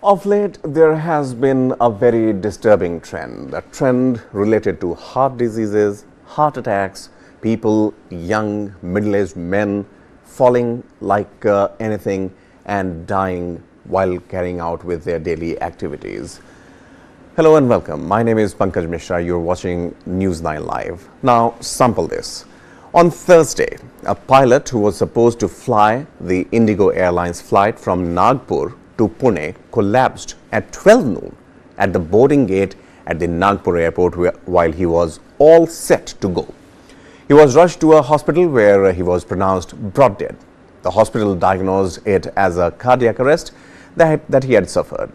Of late, there has been a very disturbing trend, a trend related to heart diseases, heart attacks, people, young, middle-aged men, falling like anything and dying while carrying out with their daily activities. Hello and welcome. My name is Pankaj Mishra. You're watching News9 Live. Now, sample this. On Thursday, a pilot who was supposed to fly the Indigo Airlines flight from Nagpur to Pune collapsed at 12 noon at the boarding gate at the Nagpur airport while he was all set to go. He was rushed to a hospital where he was pronounced brought dead. The hospital diagnosed it as a cardiac arrest that he had suffered.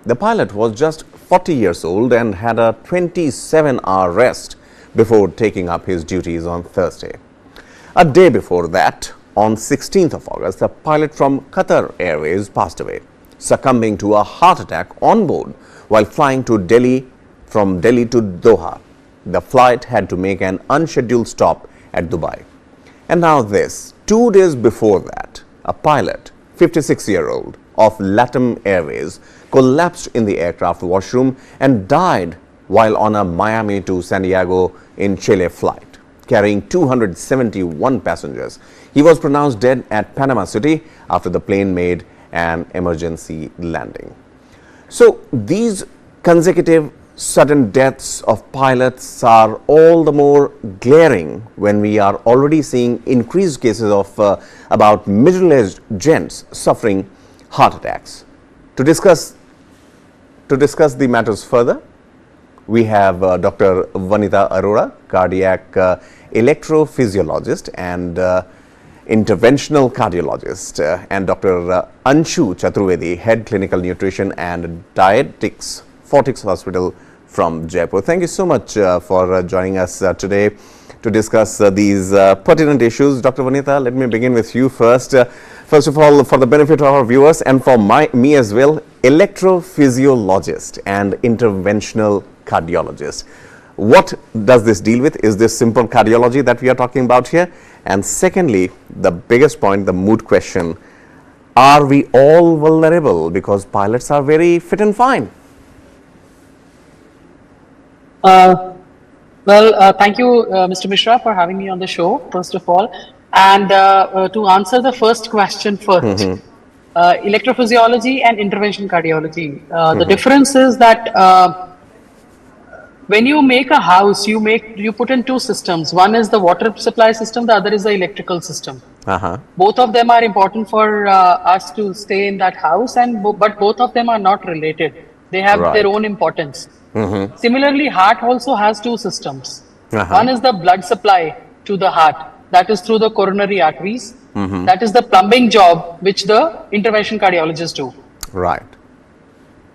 The pilot was just 40 years old and had a 27-hour rest before taking up his duties on Thursday. A day before that, on 16th of August, a pilot from Qatar Airways passed away, succumbing to a heart attack on board while flying to Delhi from Delhi to Doha. The flight had to make an unscheduled stop at Dubai. And now this, 2 days before that, a pilot, 56-year-old, of LATAM Airways collapsed in the aircraft washroom and died while on a Miami to San Diego in Chile flight, carrying 271 passengers. He was pronounced dead at Panama City after the plane made an emergency landing. So these consecutive sudden deaths of pilots are all the more glaring when we are already seeing increased cases of about middle-aged gents suffering heart attacks. To discuss the matters further, we have Dr. Vanita Arora, cardiac electrophysiologist and interventional cardiologist, and Dr. Anshu Chaturvedi, head clinical nutrition and dietetics, Fortix Hospital from Jaipur. Thank you so much for joining us today to discuss these pertinent issues. Dr. Vanita, let me begin with you first. First of all, for the benefit of our viewers and for me as well, electrophysiologist and interventional cardiologist. What does this deal with? Is this simple cardiology that we are talking about here? And secondly, the biggest point, the moot question, are we all vulnerable because pilots are very fit and fine? Thank you, Mr. Mishra, for having me on the show, first of all. And to answer the first question first, electrophysiology and intervention cardiology. The difference is that when you make a house, you put in two systems. One is the water supply system, the other is the electrical system. Both of them are important for us to stay in that house, but both of them are not related. They have their own importance. Similarly, heart also has two systems. One is the blood supply to the heart, that is through the coronary arteries. That is the plumbing job which the intervention cardiologists do. Right.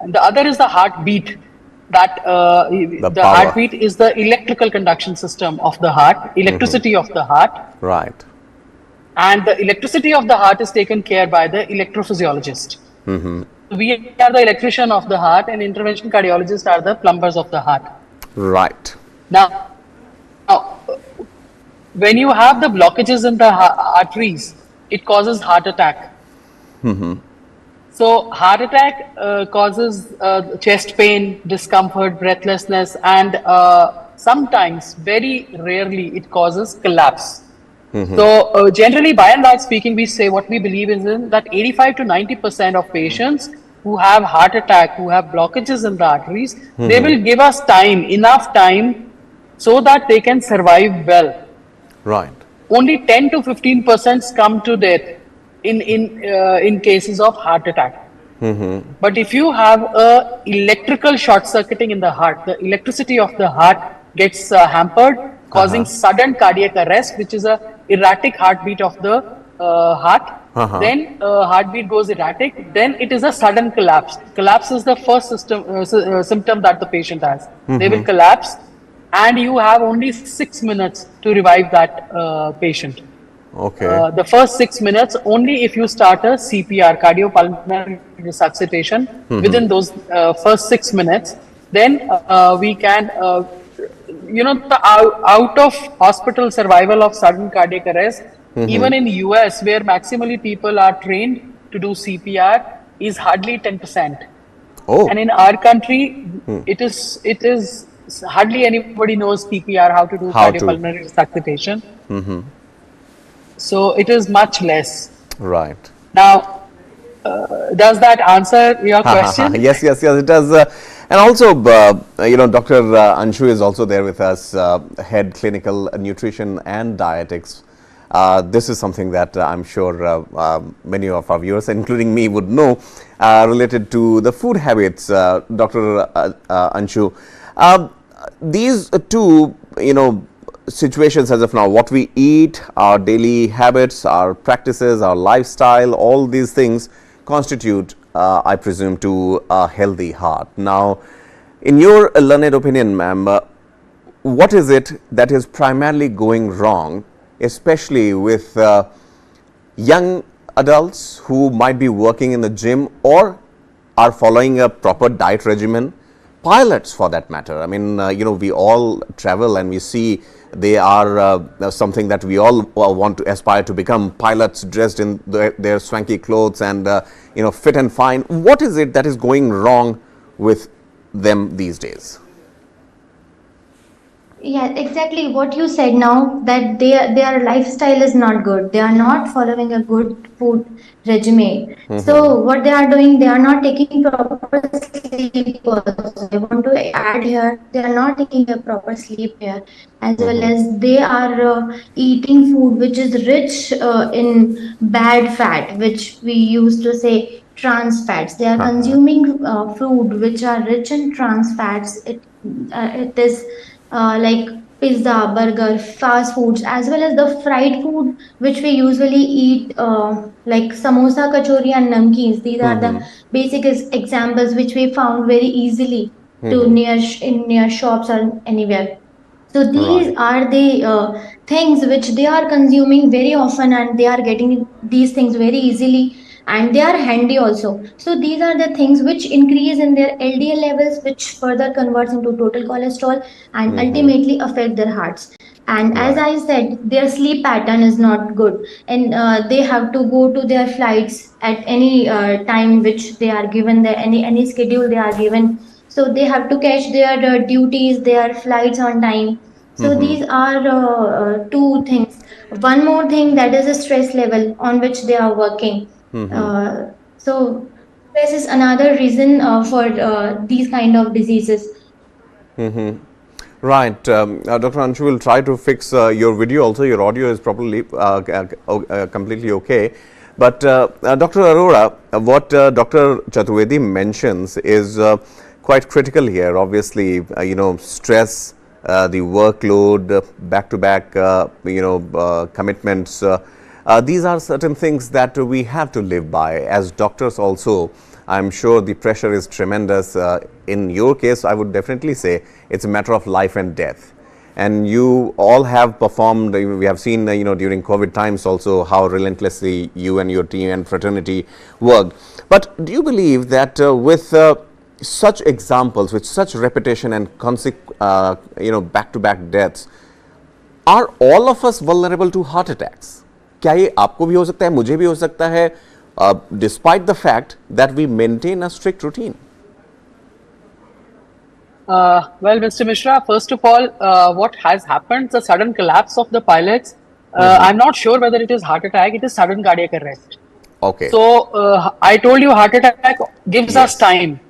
And the other is the heartbeat. That the heartbeat is the electrical conduction system of the heart, electricity of the heart. Right. And the electricity of the heart is taken care by the electrophysiologist. We are the electrician of the heart, and intervention cardiologists are the plumbers of the heart. Right. Now when you have the blockages in the arteries, it causes heart attack. So heart attack causes chest pain, discomfort, breathlessness, and sometimes, very rarely, it causes collapse. So generally, by and large speaking, we say what we believe is that 85 to 90% of patients who have heart attack, who have blockages in the arteries, they will give us enough time so that they can survive well. Right. Only 10 to 15% come to death in cases of heart attack. But if you have a electrical short circuiting in the heart, the electricity of the heart gets hampered, causing sudden cardiac arrest, which is a erratic heartbeat of the heart. Then heartbeat goes erratic, then it is a sudden collapse. Collapse is the first symptom that the patient has. They will collapse, and you have only 6 minutes to revive that patient. Okay. The first 6 minutes, only if you start a CPR, cardiopulmonary resuscitation, within those first 6 minutes, then we can, the out of hospital survival of sudden cardiac arrest, even in US, where maximally people are trained to do CPR, is hardly 10%. Oh. And in our country, it is hardly anybody knows CPR, how to do How to? cardiopulmonary resuscitation. So it is much less. Right. Now, does that answer your Ha ha ha. question? Yes, yes, yes, it does. And also, Dr. Anshu is also there with us, head clinical nutrition and dietetics. This is something that I'm sure many of our viewers, including me, would know related to the food habits, Dr. Anshu. These two, situations as of now, what we eat, our daily habits, our practices, our lifestyle, all these things constitute, I presume, to a healthy heart. Now, in your learned opinion, ma'am, what is it that is primarily going wrong, especially with young adults who might be working in the gym or are following a proper diet regimen, pilots for that matter? I mean, we all travel and we see they are something that we all want to aspire to become, pilots dressed in their swanky clothes and, fit and fine. What is it that is going wrong with them these days? Yeah, exactly what you said now, that their lifestyle is not good. They are not following a good food regime. So what they are doing, they are not taking proper sleep also. I want to add here, they are not taking a proper sleep here, as well as they are eating food which is rich in bad fat, which we used to say trans fats. They are consuming food which are rich in trans fats. It is like pizza, burger, fast foods, as well as the fried food which we usually eat, like samosa, kachori, and namkeens. These are the basic examples which we found very easily to in near shops or anywhere. So these Right. are the things which they are consuming very often, and they are getting these things very easily, and they are handy also. So these are the things which increase in their LDL levels, which further converts into total cholesterol and ultimately affect their hearts. And as Right. I said, their sleep pattern is not good, and they have to go to their flights at any time which they are given, their any schedule they are given. So they have to catch their duties, their flights on time. So these are two things. One more thing, that is a stress level on which they are working. So stress is another reason for these kind of diseases. Right. Dr. Anshu will try to fix your video also. Your audio is probably completely okay. But Dr. Arora, what Dr. Chaturvedi mentions is quite critical here. Obviously, stress, the workload, back-to-back, commitments. These are certain things that we have to live by. As doctors also, I'm sure the pressure is tremendous. In your case, I would definitely say it's a matter of life and death. And you all have performed, we have seen, during COVID times also how relentlessly you and your team and fraternity worked. But do you believe that with such examples, with such repetition and back-to-back deaths, are all of us vulnerable to heart attacks? क्या ये आपको भी हो सकता है, मुझे भी हो सकता है, despite the fact that we maintain a strict routine? Well, Mr. Mishra, first of all, what has happened, the sudden collapse of the pilots, I'm not sure whether it is heart attack, it is sudden cardiac arrest. Okay. So, I told you heart attack gives us time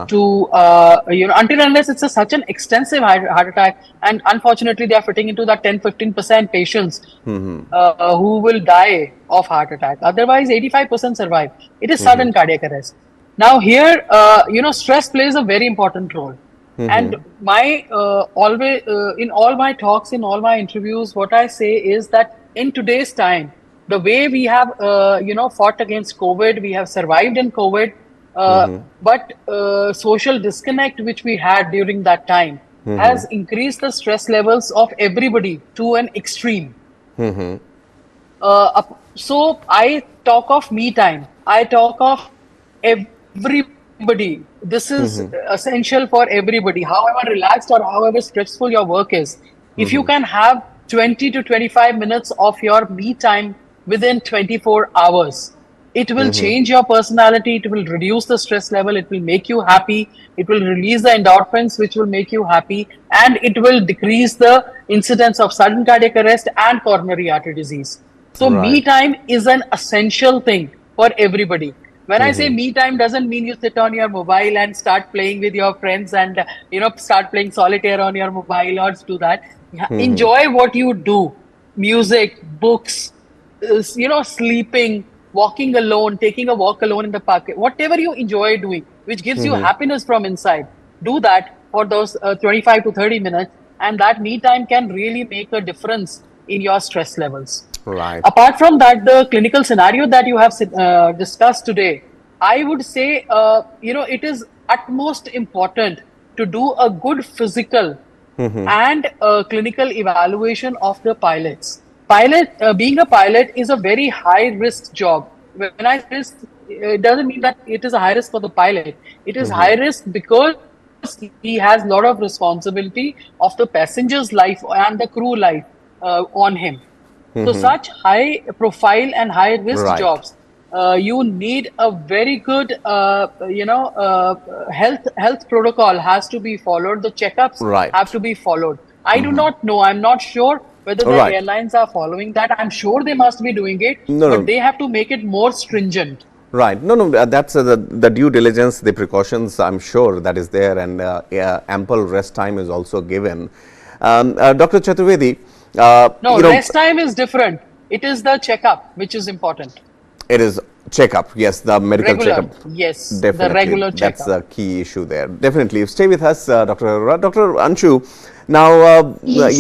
to, until unless it's such an extensive heart attack, and unfortunately they are fitting into that 10-15% patients who will die of heart attack. Otherwise, 85% survive. It is sudden cardiac arrest. Now here, stress plays a very important role. And my always in all my talks, in all my interviews, what I say is that in today's time, the way we have fought against COVID, we have survived in COVID, but social disconnect which we had during that time has increased the stress levels of everybody to an extreme. So I talk of me time. I talk of everybody. This is essential for everybody. However relaxed or however stressful your work is, if you can have 20 to 25 minutes of your me time within 24 hours, It will change your personality. It will reduce the stress level. It will make you happy. It will release the endorphins, which will make you happy. And it will decrease the incidence of sudden cardiac arrest and coronary artery disease. So me Right. time is an essential thing for everybody. When I say me time, doesn't mean you sit on your mobile and start playing with your friends and start playing solitaire on your mobile or do that. Enjoy what you do: music, books, sleeping, walking alone, taking a walk alone in the park, whatever you enjoy doing, which gives you happiness from inside. Do that for those 25 to 30 minutes, and that me time can really make a difference in your stress levels. Right. Apart from that, the clinical scenario that you have discussed today, I would say, it is utmost important to do a good physical and clinical evaluation of the pilots. Being a pilot is a very high risk job. When I say risk, it doesn't mean that it is a high risk for the pilot. It is high risk because he has a lot of responsibility of the passenger's life and the crew life on him. So such high profile and high risk Right. jobs, you need a very good, health protocol has to be followed. The checkups Right. have to be followed. I do not know. I'm not sure whether the Right. airlines are following that. I'm sure they must be doing it, No, but no. they have to make it more stringent. Right. No, no, that's the due diligence, the precautions, I'm sure that is there, and yeah, ample rest time is also given. Dr. Chaturvedi, No, rest time is different. It is the checkup which is important. it is checkup, yes, the medical Regular, checkup. yes, the Definitely, regular that's the checkup. key issue there. Definitely. Stay with us, Dr. Arora. Dr. Anshu, now, Yes.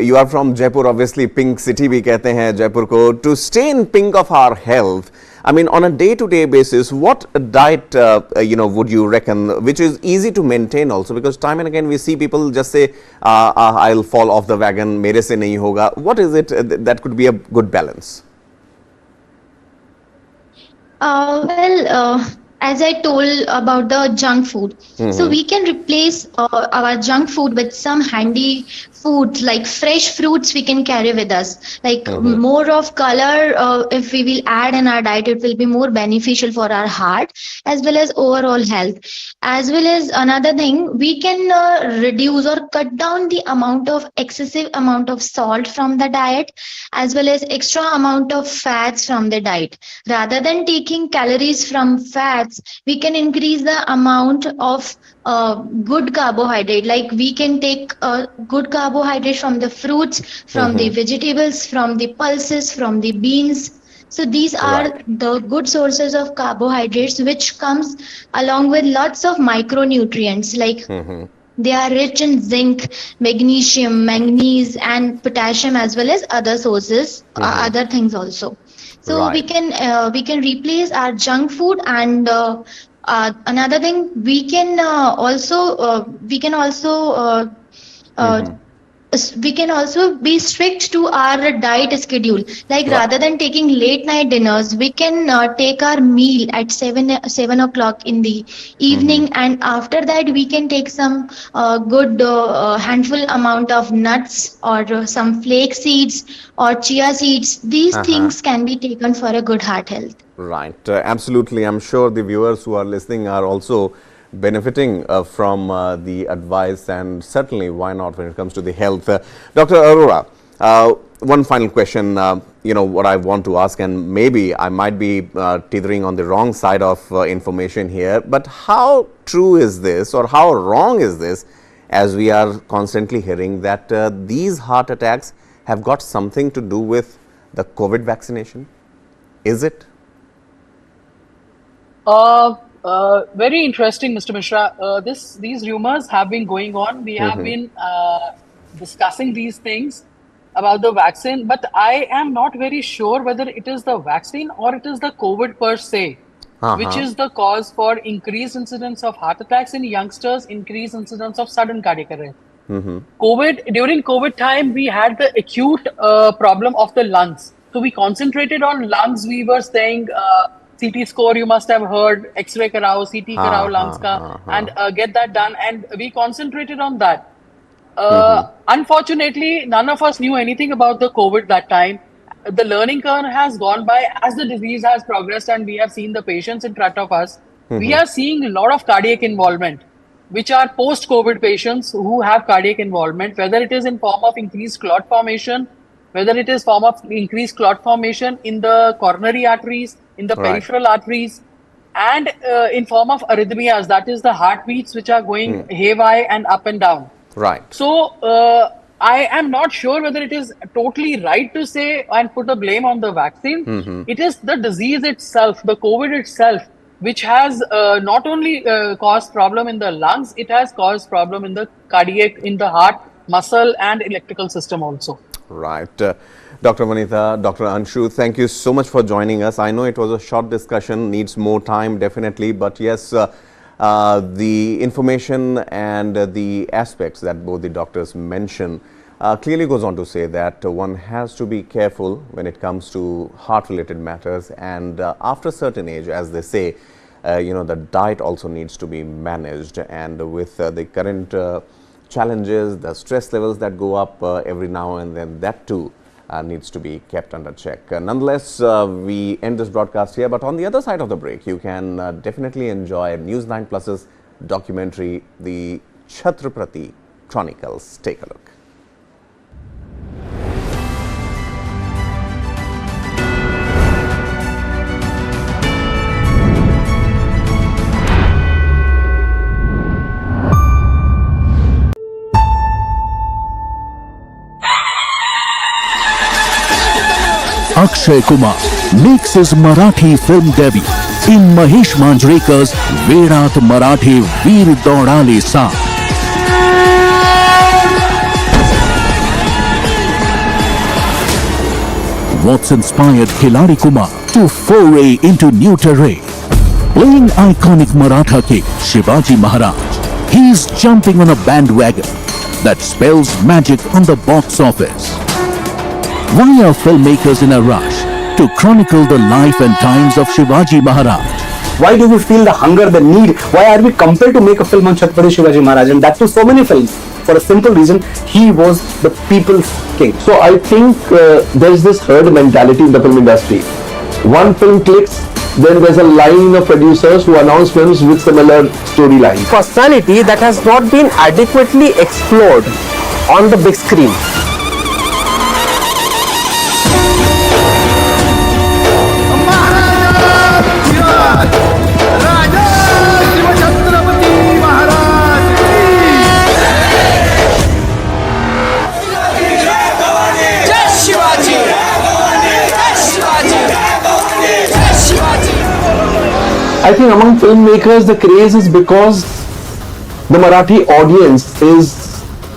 you are from Jaipur, obviously, pink city bhi kehte hain Jaipur ko. To stay in pink of our health, I mean, on a day-to-day basis, what diet, would you reckon, which is easy to maintain also? Because time and again, we see people just say, I'll fall off the wagon, mere se nahi hoga. What is it that could be a good balance? As I told about the junk food, so we can replace our junk food with some handy food like fresh fruits we can carry with us. Like more of color, if we will add in our diet, it will be more beneficial for our heart as well as overall health. As well as another thing, we can reduce or cut down the amount of excessive amount of salt from the diet as well as extra amount of fats from the diet. Rather than taking calories from fats, we can increase the amount of good carbohydrate. Like we can take good carbohydrate from the fruits, from the vegetables, from the pulses, from the beans. So these are Right. the good sources of carbohydrates which comes along with lots of micronutrients. Like they are rich in zinc, magnesium, manganese, and potassium, as well as other sources, other things also. So Right. we can replace our junk food, and another thing uh, we can also be strict to our diet schedule. Like Right. rather than taking late night dinners, we can take our meal at 7 o'clock in the evening, and after that we can take some good handful amount of nuts or some flake seeds or chia seeds. These things can be taken for a good heart health. Right, absolutely. I'm sure the viewers who are listening are also benefiting from the advice, and certainly why not when it comes to the health. Dr. Arora, one final question, what I want to ask, and maybe I might be teetering on the wrong side of information here, but how true is this or how wrong is this, as we are constantly hearing that these heart attacks have got something to do with the COVID vaccination? Is it? Very interesting, Mr. Mishra. These rumors have been going on. We have been discussing these things about the vaccine, but I am not very sure whether it is the vaccine or it is the COVID per se, which is the cause for increased incidence of heart attacks in youngsters, increased incidence of sudden cardiac arrest. During COVID time, we had the acute problem of the lungs. So we concentrated on lungs. We were saying CT score, you must have heard, X-ray karao, CT karao lungs ka, and get that done. And we concentrated on that. Unfortunately, none of us knew anything about the COVID that time. the learning curve has gone by as the disease has progressed and we have seen the patients in front of us. We are seeing a lot of cardiac involvement, which are post-COVID patients who have cardiac involvement, whether it is in form of increased clot formation, whether it is form of increased clot formation in the coronary arteries, in the peripheral arteries, and in form of arrhythmias, that is the heartbeats which are going haywire and up and down. Right. So I am not sure whether it is totally right to say and put the blame on the vaccine. It is the disease itself, the COVID itself, which has not only caused problem in the lungs, it has caused problem in the cardiac, in the heart, muscle and electrical system also. Right. Dr. Vanitha, Dr. Anshu, thank you so much for joining us. I know it was a short discussion, needs more time definitely, but yes, the information and the aspects that both the doctors mention clearly goes on to say that one has to be careful when it comes to heart-related matters, and after a certain age, as they say, the diet also needs to be managed, and with the current challenges, the stress levels that go up every now and then, that too needs to be kept under check. Nonetheless, we end this broadcast here, but on the other side of the break, you can definitely enjoy News9 Plus's documentary, The Chhatrapati Chronicles. Take a look. Akshay Kumar makes his Marathi film debut in Mahesh Manjrekar's Veerat Marathi Veer Daudale Sa. What's inspired Khiladi Kumar to foray into new terrain? Playing iconic Maratha king Shivaji Maharaj, he's jumping on a bandwagon that spells magic on the box office. Why are filmmakers in a rush to chronicle the life and times of Shivaji Maharaj? Why do we feel the hunger, the need? Why are we compelled to make a film on Chhatrapati Shivaji Maharaj? And that too so many films. For a simple reason, he was the people's king. So I think there's this herd mentality in the film industry. One film clicks, then there's a line of producers who announce films with similar storylines. Personality that has not been adequately explored on the big screen. I think among filmmakers the craze is because the Marathi audience is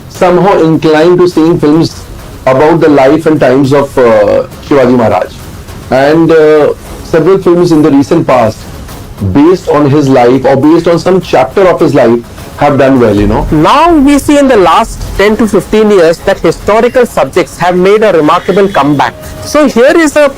somehow inclined to seeing films about the life and times of Shivaji Maharaj, and several films in the recent past based on his life or based on some chapter of his life have done well, Now we see in the last 10 to 15 years that historical subjects have made a remarkable comeback. So here is a